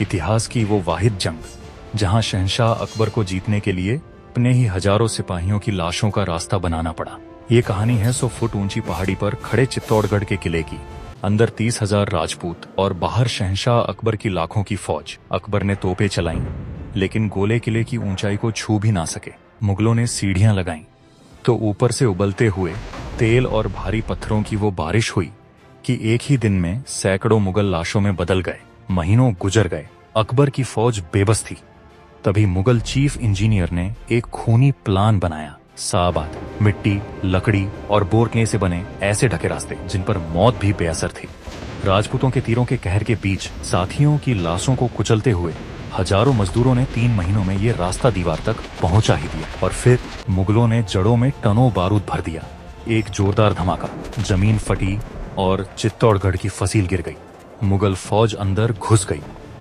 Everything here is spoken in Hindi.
इतिहास की वो वाहिद जंग जहां शहंशाह अकबर को जीतने के लिए अपने ही हजारों सिपाहियों की लाशों का रास्ता बनाना पड़ा। ये कहानी है 100 फुट ऊंची पहाड़ी पर खड़े चित्तौड़गढ़ के किले की। अंदर 30,000 राजपूत और बाहर शहंशाह अकबर की लाखों की फौज। अकबर ने तोपें चलाईं, लेकिन गोले किले की ऊंचाई को छू भी ना सके। मुगलों ने सीढ़ियां लगाईं तो ऊपर से उबलते हुए तेल और भारी पत्थरों की वो बारिश हुई कि एक ही दिन में सैकड़ों मुगल लाशों में बदल गए। महीनों गुजर गए, अकबर की फौज बेबस थी। तभी मुगल चीफ इंजीनियर ने एक खूनी प्लान बनाया। साबात, मिट्टी, लकड़ी और बोरकने से बने ऐसे ढके रास्ते जिन पर मौत भी बेअसर थी। राजपूतों के तीरों के कहर के बीच साथियों की लाशों को कुचलते हुए हजारों मजदूरों ने 3 महीनों में ये रास्ता दीवार तक पहुंचा ही दिया। और फिर मुगलों ने जड़ों में टनों बारूद भर दिया। एक जोरदार धमाका, जमीन फटी और चित्तौड़गढ़ की फसील गिर गई। मुगल फौज अंदर घुस गई।